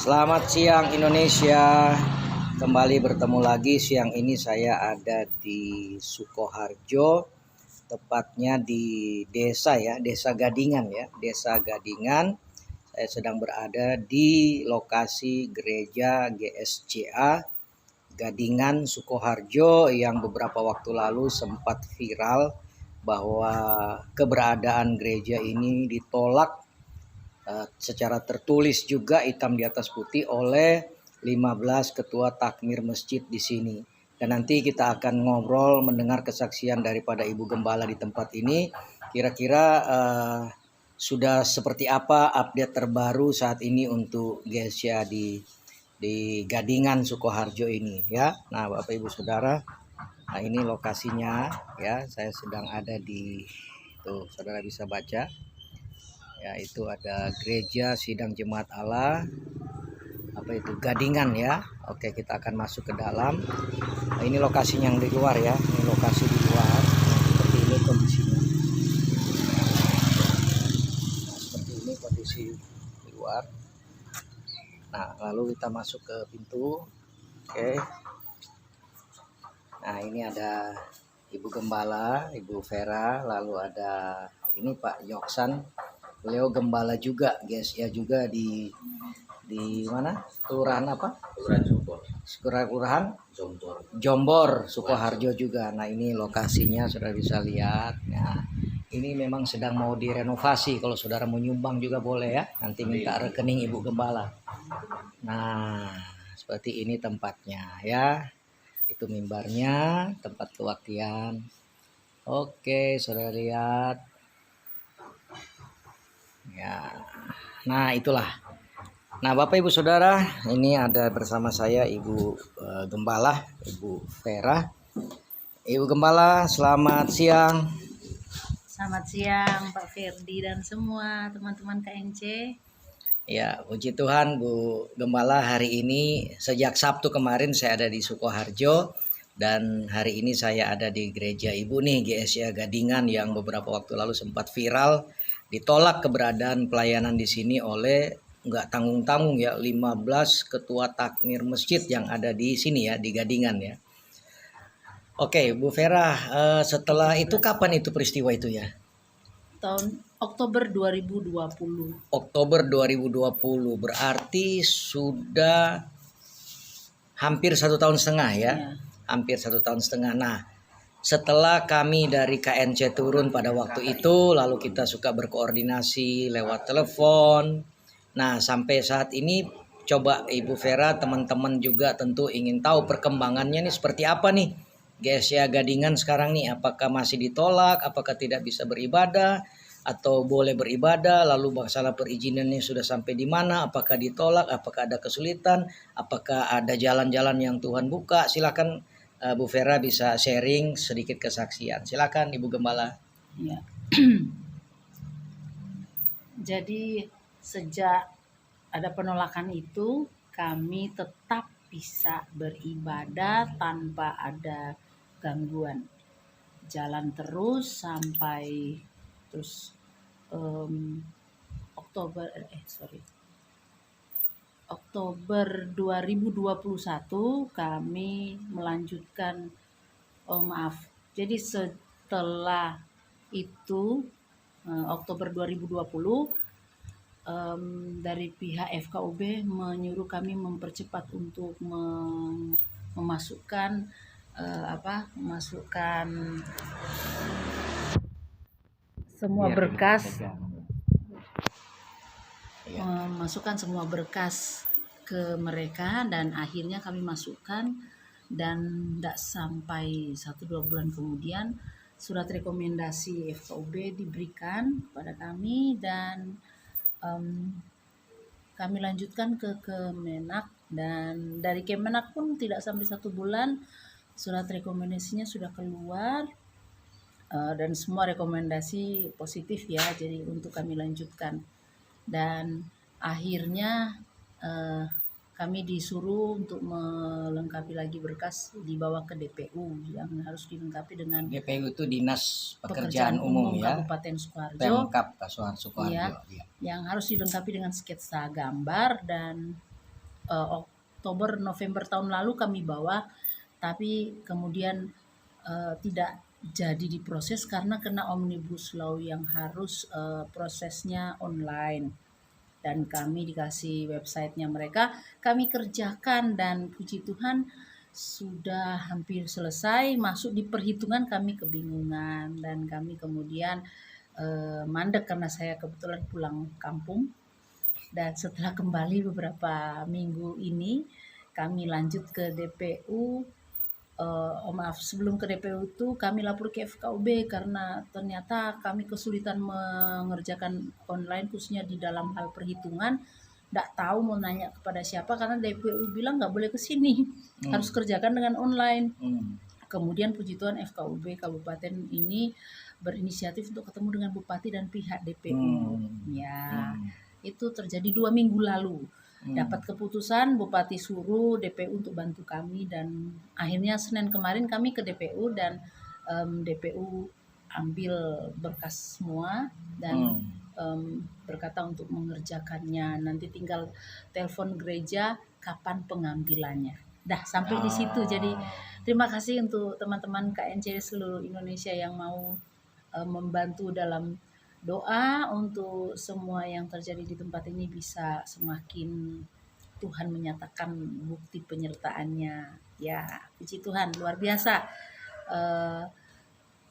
Selamat siang Indonesia. Kembali bertemu lagi. Siang ini saya ada di Sukoharjo, tepatnya di desa Desa Gadingan Desa Gadingan. Saya sedang berada di lokasi gereja GSCA Gadingan Sukoharjo yang beberapa waktu lalu sempat viral bahwa keberadaan gereja ini ditolak secara tertulis juga hitam di atas putih oleh 15 ketua takmir masjid di sini. Dan nanti kita akan ngobrol mendengar kesaksian daripada Ibu Gembala di tempat ini. Kira-kira sudah seperti apa update terbaru saat ini untuk GSCA di Gadingan Sukoharjo ini ya. Nah, Bapak Ibu Saudara, nah ini lokasinya ya. Saya sedang ada di tuh, Saudara bisa baca. Ya, itu ada gereja sidang jemaat Allah Gadingan ya. Oke, kita akan masuk ke dalam. Nah, ini lokasinya yang di luar ya. Ini lokasi di luar. Seperti ini kondisinya. Nah, seperti ini kondisi di luar. Nah, lalu kita masuk ke pintu. Oke. Nah, ini ada Ibu Gembala, Ibu Vera, lalu ada ini Pak Yoksan. Beliau gembala juga, guys ya, juga di mana? Kelurahan apa? Kelurahan Jombor, Sukoharjo juga. Nah, ini lokasinya Saudara bisa lihat. Nah, ini memang sedang mau direnovasi. Kalau Saudara mau nyumbang juga boleh ya. Nanti minta rekening Ibu Gembala. Nah, seperti ini tempatnya ya. Itu mimbarnya, tempat kewaktian. Oke, Saudara lihat. Ya. Nah, itulah. Nah, Bapak Ibu Saudara, ini ada bersama saya Ibu Gembala, Ibu Vera. Ibu Gembala, selamat siang. Selamat siang Pak Ferdi dan semua teman-teman KNC. Ya, puji Tuhan Bu Gembala, hari ini sejak Sabtu kemarin saya ada di Sukoharjo. Dan hari ini saya ada di gereja Ibu nih, GSCA Gadingan, yang beberapa waktu lalu sempat viral. Ditolak keberadaan pelayanan di sini oleh nggak tanggung-tanggung ya, 15 ketua takmir masjid yang ada di sini ya, di Gadingan ya. Oke, Bu Vera, setelah itu kapan itu peristiwa itu ya? Tahun Oktober 2020. Oktober 2020, berarti sudah hampir 1,5 tahun ya. Hampir 1,5 tahun. Nah, setelah kami dari KNC turun pada waktu itu, lalu kita suka berkoordinasi lewat telepon. Nah, sampai saat ini coba Ibu Vera, teman-teman juga tentu ingin tahu perkembangannya nih seperti apa nih. GSCA Gadingan sekarang nih, apakah masih ditolak, apakah tidak bisa beribadah, atau boleh beribadah, lalu masalah perizinannya sudah sampai di mana, apakah ditolak, apakah ada kesulitan, apakah ada jalan-jalan yang Tuhan buka. Silakan Bu Vera bisa sharing sedikit kesaksian. Silakan Ibu Gembala. Ya. Jadi sejak ada penolakan itu, kami tetap bisa beribadah tanpa ada gangguan. Jalan terus sampai terus Oktober 2021 kami melanjutkan jadi setelah itu Oktober 2020 dari pihak FKUB menyuruh kami mempercepat untuk memasukkan semua berkas, memasukkan semua berkas ke mereka, dan akhirnya kami masukkan, dan tidak sampai 1-2 bulan kemudian surat rekomendasi FKUB diberikan pada kami, dan kami lanjutkan ke Kemenak, dan dari Kemenak pun tidak sampai 1 bulan surat rekomendasinya sudah keluar, dan semua rekomendasi positif ya, jadi untuk kami lanjutkan. Dan akhirnya kami disuruh untuk melengkapi lagi berkas, dibawa ke DPU yang harus dilengkapi dengan DPU itu Dinas Pekerjaan Umum ya, Kabupaten Sukoharjo, Pemkab Sukoharjo ya, yang harus dilengkapi dengan sketsa gambar dan Oktober November tahun lalu kami bawa, tapi kemudian tidak jadi diproses karena kena omnibus law yang harus prosesnya online, dan kami dikasih websitenya mereka, kami kerjakan dan puji Tuhan sudah hampir selesai. Masuk di perhitungan kami kebingungan dan kami kemudian mandek karena saya kebetulan pulang kampung. Dan setelah kembali beberapa minggu ini kami lanjut ke DPU. Maaf, sebelum ke DPU itu kami lapor ke FKUB karena ternyata kami kesulitan mengerjakan online khususnya di dalam hal perhitungan. Nggak tahu mau nanya kepada siapa karena DPU bilang nggak boleh ke sini, harus kerjakan dengan online. Kemudian puji Tuhan FKUB kabupaten ini berinisiatif untuk ketemu dengan bupati dan pihak DPU. Ya, itu terjadi 2 minggu lalu. Dapat keputusan bupati suruh DPU untuk bantu kami, dan akhirnya Senin kemarin kami ke DPU dan DPU ambil berkas semua dan berkata untuk mengerjakannya. Nanti tinggal telepon gereja kapan pengambilannya. Dah sampai di situ. Jadi terima kasih untuk teman-teman KNC seluruh Indonesia yang mau membantu dalam doa untuk semua yang terjadi di tempat ini bisa semakin Tuhan menyatakan bukti penyertaannya. Ya, puji Tuhan, luar biasa.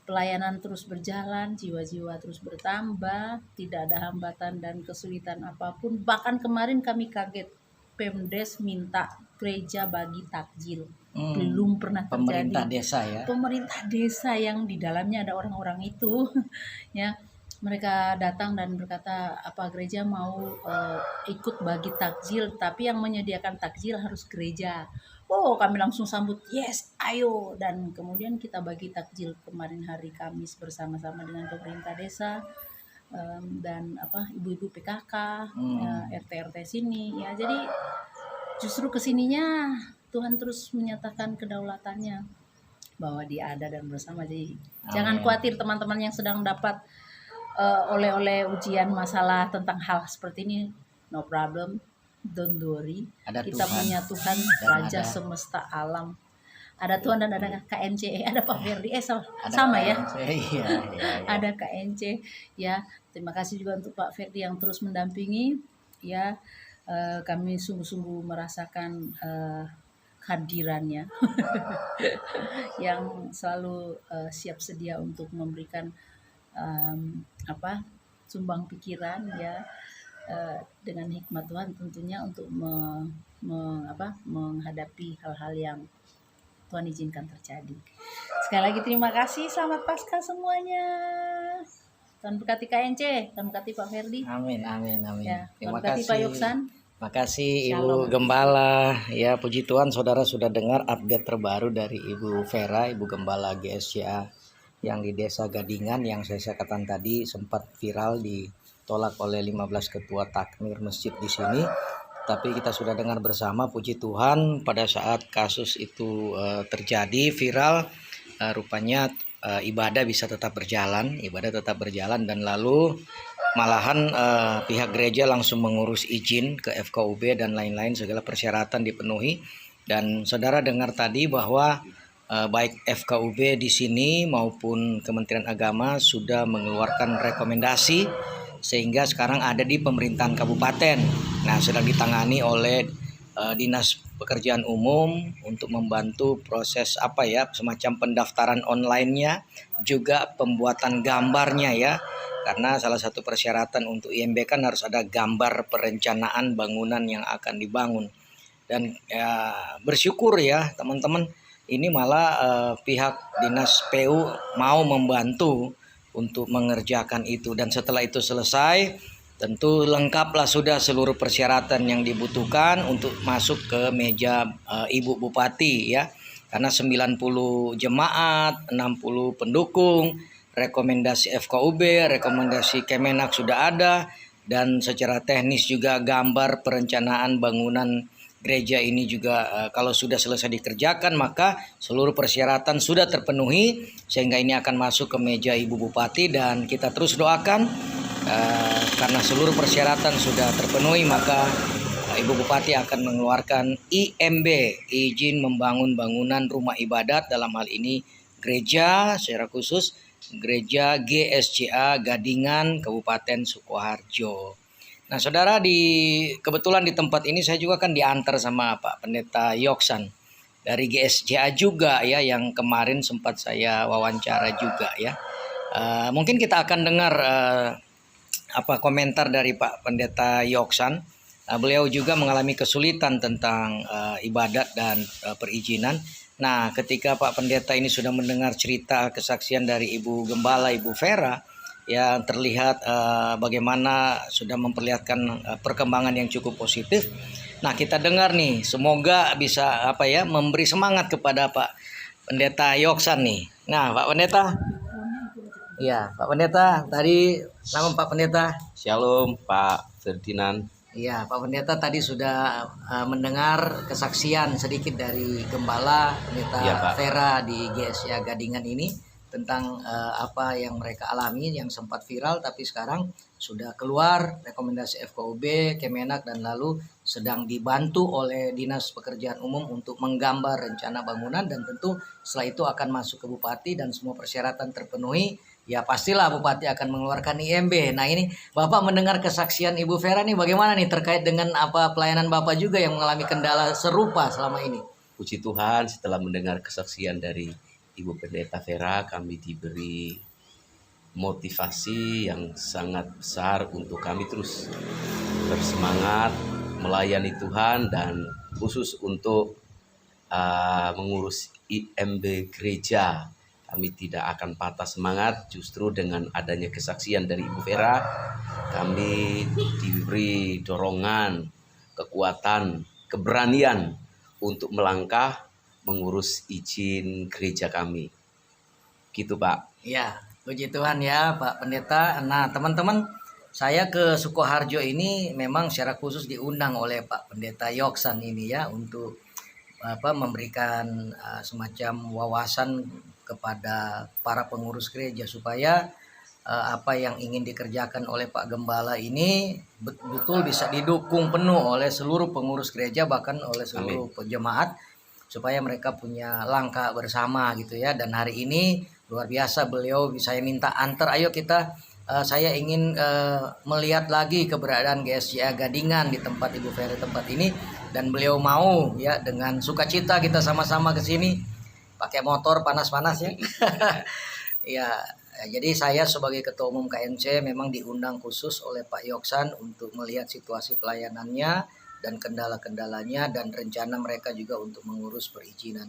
Pelayanan terus berjalan, jiwa-jiwa terus bertambah, tidak ada hambatan dan kesulitan apapun. Bahkan kemarin kami kaget, Pemdes minta gereja bagi takjil. Belum pernah terjadi. Pemerintah desa ya. Pemerintah desa yang di dalamnya ada orang-orang itu, ya. Mereka datang dan berkata, apa gereja mau ikut bagi takjil, tapi yang menyediakan takjil harus gereja. Oh, kami langsung sambut, yes, ayo. Dan kemudian kita bagi takjil kemarin hari Kamis bersama-sama dengan pemerintah desa dan ibu-ibu PKK, RT-RT sini. Ya, jadi justru kesininya Tuhan terus menyatakan kedaulatannya bahwa Dia ada dan bersama. Jadi jangan khawatir teman-teman yang sedang dapat oleh-oleh ujian masalah tentang hal seperti ini, no problem, don't worry. Ada kita Tuhan. punya Tuhan Raja semesta alam. Ada Tuhan dan ada KNC, ada Pak Ferdi, sama ya. Iya. Ada KNC, ya. Terima kasih juga untuk Pak Ferdi yang terus mendampingi, ya. Kami sungguh-sungguh merasakan hadirannya yang selalu siap sedia untuk memberikan sumbang pikiran, ya, dengan hikmat Tuhan tentunya untuk menghadapi hal-hal yang Tuhan izinkan terjadi. Sekali lagi terima kasih, selamat Paskah semuanya. Tuhan berkati KNC, Tuhan berkati Pak Ferdi. Amin. Ya, Terima Tuhan berkati kasih Pak Yoksan. Terima kasih Ibu Shalom. Gembala. Ya, puji Tuhan saudara sudah dengar update terbaru dari Ibu Vera, Ibu Gembala GSCA yang di Desa Gadingan yang saya katakan tadi sempat viral ditolak oleh 15 ketua takmir masjid di sini. Tapi kita sudah dengar bersama, puji Tuhan, pada saat kasus itu terjadi viral, rupanya ibadah bisa tetap berjalan, dan lalu malahan pihak gereja langsung mengurus izin ke FKUB dan lain-lain, segala persyaratan dipenuhi. Dan saudara dengar tadi bahwa baik FKUB di sini maupun Kementerian Agama sudah mengeluarkan rekomendasi sehingga sekarang ada di pemerintahan kabupaten. Nah, sedang ditangani oleh Dinas Pekerjaan Umum untuk membantu proses semacam pendaftaran online-nya, juga pembuatan gambarnya ya. Karena salah satu persyaratan untuk IMB kan harus ada gambar perencanaan bangunan yang akan dibangun. Dan ya, bersyukur ya teman-teman, ini malah pihak Dinas PU mau membantu untuk mengerjakan itu. Dan setelah itu selesai, tentu lengkaplah sudah seluruh persyaratan yang dibutuhkan untuk masuk ke meja Ibu Bupati ya. Karena 90 jemaat, 60 pendukung, rekomendasi FKUB, rekomendasi Kemenak sudah ada, dan secara teknis juga gambar perencanaan bangunan gereja ini juga kalau sudah selesai dikerjakan maka seluruh persyaratan sudah terpenuhi sehingga ini akan masuk ke meja Ibu Bupati. Dan kita terus doakan karena seluruh persyaratan sudah terpenuhi maka Ibu Bupati akan mengeluarkan IMB, izin membangun bangunan rumah ibadat, dalam hal ini gereja secara khusus Gereja GSCA Gadingan Kabupaten Sukoharjo. Nah, saudara, kebetulan di tempat ini saya juga kan diantar sama Pak Pendeta Yoksan dari GSCA juga ya, yang kemarin sempat saya wawancara juga ya. Mungkin kita akan dengar komentar dari Pak Pendeta Yoksan. Beliau juga mengalami kesulitan tentang ibadat dan perizinan. Nah, ketika Pak Pendeta ini sudah mendengar cerita kesaksian dari Ibu Gembala, Ibu Vera, ya terlihat bagaimana sudah memperlihatkan perkembangan yang cukup positif. Nah, kita dengar nih, semoga bisa memberi semangat kepada Pak Pendeta Yoksan nih. Nah, Pak Pendeta. Iya, Pak Pendeta, tadi nama Pak Pendeta. Shalom Pak Ferdinand. Iya, Pak Pendeta tadi sudah mendengar kesaksian sedikit dari Gembala Pendeta Vera di GSCA Gadingan ini tentang apa yang mereka alami yang sempat viral, tapi sekarang sudah keluar rekomendasi FKUB, Kemenak, dan lalu sedang dibantu oleh Dinas Pekerjaan Umum untuk menggambar rencana bangunan, dan tentu setelah itu akan masuk ke Bupati dan semua persyaratan terpenuhi. Ya pastilah Bupati akan mengeluarkan IMB. Nah, ini Bapak mendengar kesaksian Ibu Vera nih, bagaimana nih terkait dengan pelayanan Bapak juga yang mengalami kendala serupa selama ini? Puji Tuhan, setelah mendengar kesaksian dari Ibu Pendeta Vera, kami diberi motivasi yang sangat besar untuk kami terus bersemangat melayani Tuhan, dan khusus untuk mengurus IMB gereja. Kami tidak akan patah semangat. Justru dengan adanya kesaksian dari Ibu Vera, kami diberi dorongan, kekuatan, keberanian untuk melangkah mengurus izin gereja kami. Gitu Pak. Ya, puji Tuhan ya Pak Pendeta. Nah, teman-teman, saya ke Sukoharjo ini memang secara khusus diundang oleh Pak Pendeta Yoksan ini ya, untuk memberikan semacam wawasan kepada para pengurus gereja supaya apa yang ingin dikerjakan oleh Pak Gembala ini betul bisa didukung penuh oleh seluruh pengurus gereja, bahkan oleh seluruh jemaat, supaya mereka punya langkah bersama gitu ya. Dan hari ini luar biasa, beliau saya minta antar, ayo kita saya ingin melihat lagi keberadaan GSCA Gadingan di tempat Ibu Vera tempat ini, dan beliau mau ya, dengan sukacita kita sama-sama ke sini pakai motor panas-panas ya. Ya, jadi saya sebagai Ketua Umum KNC memang diundang khusus oleh Pak Yoksan untuk melihat situasi pelayanannya dan kendala-kendalanya dan rencana mereka juga untuk mengurus perizinan.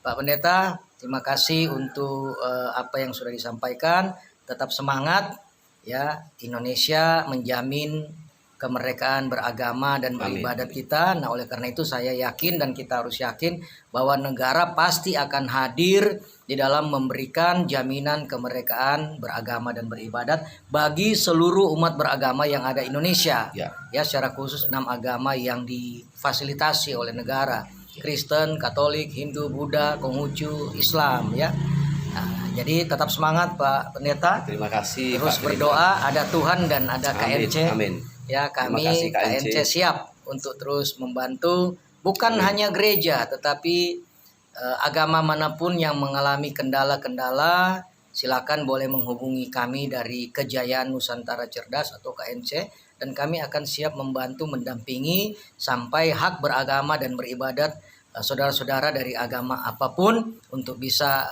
Pak Pendeta, terima kasih untuk apa yang sudah disampaikan. Tetap semangat ya, Indonesia menjamin kemerdekaan beragama dan beribadat kita. Nah, oleh karena itu saya yakin dan kita harus yakin bahwa negara pasti akan hadir di dalam memberikan jaminan kemerdekaan beragama dan beribadat bagi seluruh umat beragama yang ada Indonesia. Ya, secara khusus 6 agama yang difasilitasi oleh negara. Kristen, Katolik, Hindu, Buddha, Konghucu, Islam ya. Nah, jadi tetap semangat Pak Pendeta. Terima kasih. Terus Pak berdoa, ada Tuhan dan ada KNC. Amin. Ya, kami KNC siap untuk terus membantu bukan hanya gereja, tetapi agama manapun yang mengalami kendala-kendala, silakan boleh menghubungi kami dari Kejayaan Nusantara Cerdas atau KNC, dan kami akan siap membantu mendampingi sampai hak beragama dan beribadat saudara-saudara dari agama apapun untuk bisa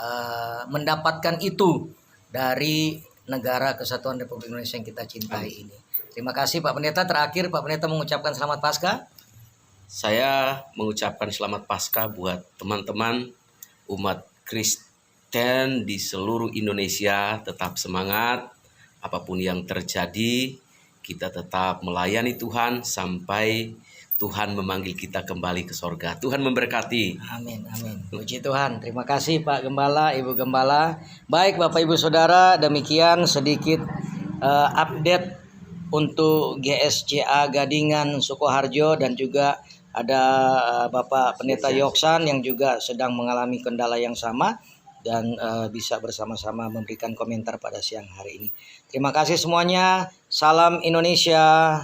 mendapatkan itu dari negara Kesatuan Republik Indonesia yang kita cintai ini. Terima kasih Pak Pendeta. Terakhir Pak Pendeta mengucapkan selamat Paskah. Saya mengucapkan selamat Paskah buat teman-teman umat Kristen di seluruh Indonesia. Tetap semangat, apapun yang terjadi, kita tetap melayani Tuhan sampai Tuhan memanggil kita kembali ke sorga. Tuhan memberkati. Amin, amin. Puji Tuhan. Terima kasih Pak Gembala, Ibu Gembala. Baik Bapak Ibu Saudara, demikian sedikit update untuk GSCA Gadingan Sukoharjo, dan juga ada Bapak Pendeta Yoksan yang juga sedang mengalami kendala yang sama dan bisa bersama-sama memberikan komentar pada siang hari ini. Terima kasih semuanya. Salam Indonesia.